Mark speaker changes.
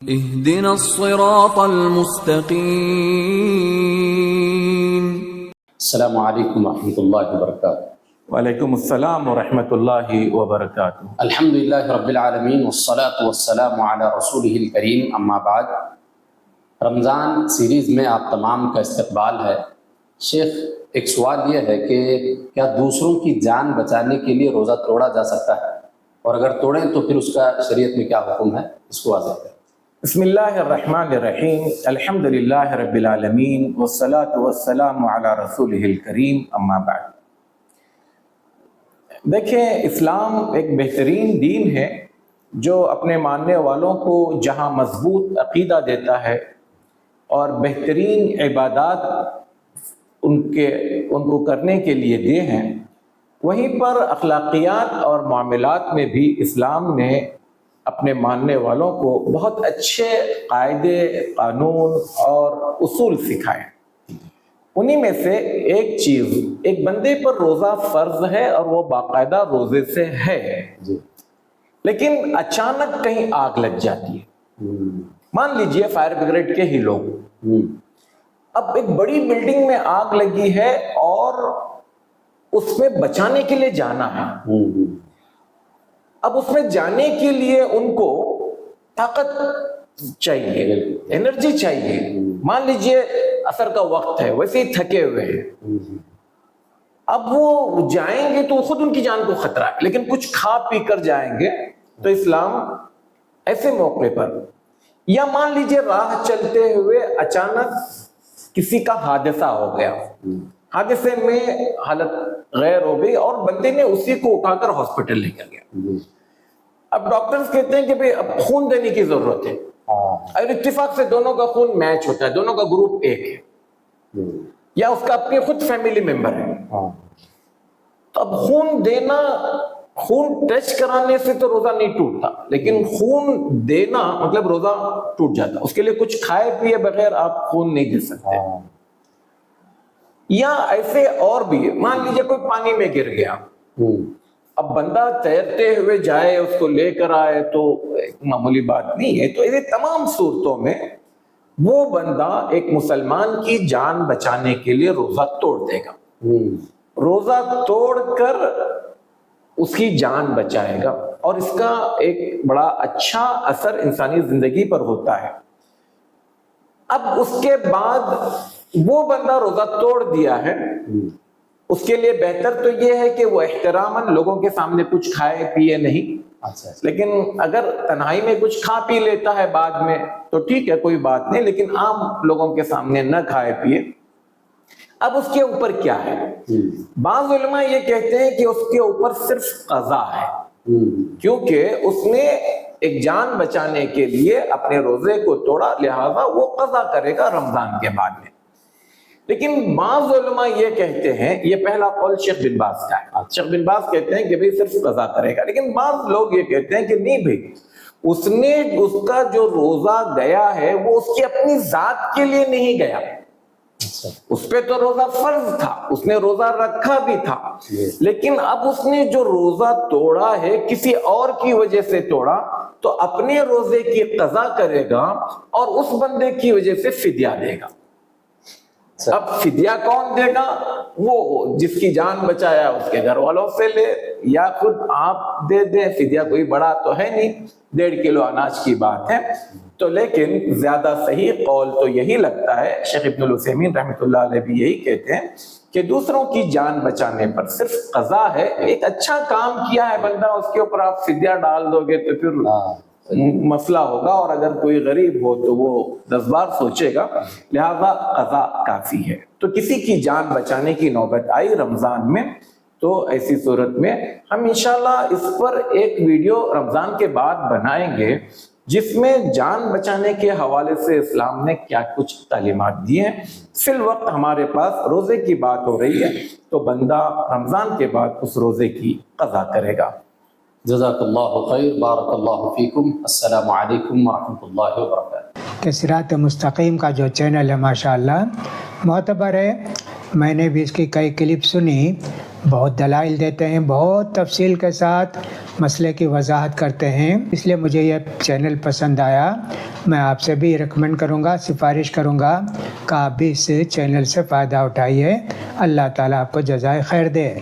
Speaker 1: اهدنا الصراط المستقيم.
Speaker 2: السلام علیکم ورحمۃ اللہ وبرکاتہ۔
Speaker 3: وعلیکم السلام ورحمۃ اللہ وبرکاتہ۔
Speaker 2: الحمد للہ رب العالمین والصلاة والسلام علی رسولہ الکریم، اما بعد۔ رمضان سیریز میں آپ تمام کا استقبال ہے۔ شیخ، ایک سوال یہ ہے کہ کیا دوسروں کی جان بچانے کے لیے روزہ توڑا جا سکتا ہے، اور اگر توڑیں تو پھر اس کا شریعت میں کیا حکم ہے، اس کو واضح کریں۔
Speaker 3: بسم اللہ الرحمن الرحیم، الحمد للہ رب العالمین والصلاة والسلام علی رسولہ الکریم، اما بعد۔ دیکھیں، اسلام ایک بہترین دین ہے جو اپنے ماننے والوں کو جہاں مضبوط عقیدہ دیتا ہے اور بہترین عبادات ان کو کرنے کے لیے دے ہیں، وہیں پر اخلاقیات اور معاملات میں بھی اسلام نے اپنے ماننے والوں کو بہت اچھے قاعدے، قانون اور اصول سکھائے۔ انہی میں سے ایک چیز، ایک بندے پر روزہ فرض ہے اور وہ باقاعدہ روزے سے ہے، لیکن اچانک کہیں آگ لگ جاتی ہے۔ مان لیجئے فائر بریگیڈ کے ہی لوگ، اب ایک بڑی بلڈنگ میں آگ لگی ہے اور اس میں بچانے کے لیے جانا ہے۔ اب اس میں جانے کے لیے ان کو طاقت چاہیے، انرجی چاہیے۔ مان لیجئے عصر کا وقت ہے، ویسے ہی تھکے ہوئے ہیں، اب وہ جائیں گے تو خود ان کی جان کو خطرہ ہے، لیکن کچھ کھا پی کر جائیں گے تو اسلام ایسے موقع پر، یا مان لیجئے راہ چلتے ہوئے اچانک کسی کا حادثہ ہو گیا، حادثے میں حالت غیر ہو گئی اور بندے نے اسی کو اٹھا کر ہاسپٹل لے کر گیا۔ اب ڈاکٹرز کہتے ہیں کہ بھئی اب خون دینے کی ضرورت ہے، اور اتفاق سے دونوں کا خون میچ ہوتا ہے، دونوں کا گروپ ایک ہے، یا اس کا اپنی خود فیملی ممبر ہے، تو اب خون دینا، خون ٹیسٹ کرانے سے تو روزہ نہیں ٹوٹتا، لیکن خون دینا مطلب روزہ ٹوٹ جاتا۔ اس کے لیے کچھ کھائے پیے بغیر آپ خون نہیں دے سکتے۔ یا ایسے اور بھی، مان لیجئے کوئی پانی میں گر گیا، اب بندہ تیرتے ہوئے جائے اس کو لے کر آئے تو ایک معمولی بات نہیں ہے۔ تو ایسے تمام صورتوں میں وہ بندہ ایک مسلمان کی جان بچانے کے لیے روزہ توڑ دے گا، روزہ توڑ کر اس کی جان بچائے گا، اور اس کا ایک بڑا اچھا اثر انسانی زندگی پر ہوتا ہے۔ اب اس کے بعد وہ بندہ روزہ توڑ دیا ہے، اس کے لیے بہتر تو یہ ہے کہ وہ احتراماً لوگوں کے سامنے کچھ کھائے پیے نہیں، لیکن اگر تنہائی میں کچھ کھا پی لیتا ہے بعد میں تو ٹھیک ہے، کوئی بات نہیں، لیکن عام لوگوں کے سامنے نہ کھائے پیے۔ اب اس کے اوپر کیا ہے؟ بعض علماء یہ کہتے ہیں کہ اس کے اوپر صرف قضا ہے، کیونکہ اس نے ایک جان بچانے کے لیے اپنے روزے کو توڑا، لہذا وہ قضا کرے گا رمضان کے بعد میں۔ لیکن بعض علماء یہ کہتے ہیں، یہ پہلا قول شیخ بن باز کا ہے، شیخ بن باز کہتے ہیں کہ بھئی صرف قضا کرے گا، لیکن بعض لوگ یہ کہتے ہیں کہ نہیں بھئی، اس نے اس کا جو روزہ گیا ہے وہ اس کی اپنی ذات کے لیے نہیں گیا، اس پہ تو روزہ فرض تھا، اس نے روزہ رکھا بھی تھا، لیکن اب اس نے جو روزہ توڑا ہے کسی اور کی وجہ سے توڑا، تو اپنے روزے کی قضا کرے گا اور اس بندے کی وجہ سے فدیہ دے گا۔ اب فدیہ کون دے گا؟ وہ جس کی جان بچایا اس کے گھر والوں سے لے، یا خود آپ دے دیں، فدیہ کوئی بڑا تو ہے نہیں، 1.5 کلو اناج کی بات ہے۔ تو لیکن زیادہ صحیح قول تو یہی لگتا ہے، شیخ ابن العثیمین رحمۃ اللہ علیہ بھی یہی کہتے ہیں کہ دوسروں کی جان بچانے پر صرف قضا ہے، ایک اچھا کام کیا ہے بندہ، اس کے اوپر آپ فدیہ ڈال دو گے تو پھر مسئلہ ہوگا، اور اگر کوئی غریب ہو تو وہ 10 بار سوچے گا، لہذا قضا کافی ہے۔ تو کسی کی جان بچانے کی نوبت آئی رمضان میں تو ایسی صورت میں ہم انشاءاللہ اس پر ایک ویڈیو رمضان کے بعد بنائیں گے، جس میں جان بچانے کے حوالے سے اسلام نے کیا کچھ تعلیمات دی ہیں۔ فی الوقت ہمارے پاس روزے کی بات ہو رہی ہے، تو بندہ رمضان کے بعد اس روزے کی قضا کرے گا۔
Speaker 2: جزاک اللہ خیر، بارک اللہ فیکم، السلام علیکم ورحمۃ اللہ وبرکاتہ۔
Speaker 4: کہ صراط مستقیم کا جو چینل ہے ماشاءاللہ معتبر ہے، میں نے بھی اس کی کئی کلپ سنی، بہت دلائل دیتے ہیں، بہت تفصیل کے ساتھ مسئلے کی وضاحت کرتے ہیں، اس لیے مجھے یہ چینل پسند آیا۔ میں آپ سے بھی ریکمینڈ کروں گا، سفارش کروں گا کہ آپ بھی اس چینل سے فائدہ اٹھائیے۔ اللہ تعالیٰ آپ کو جزائے خیر دے۔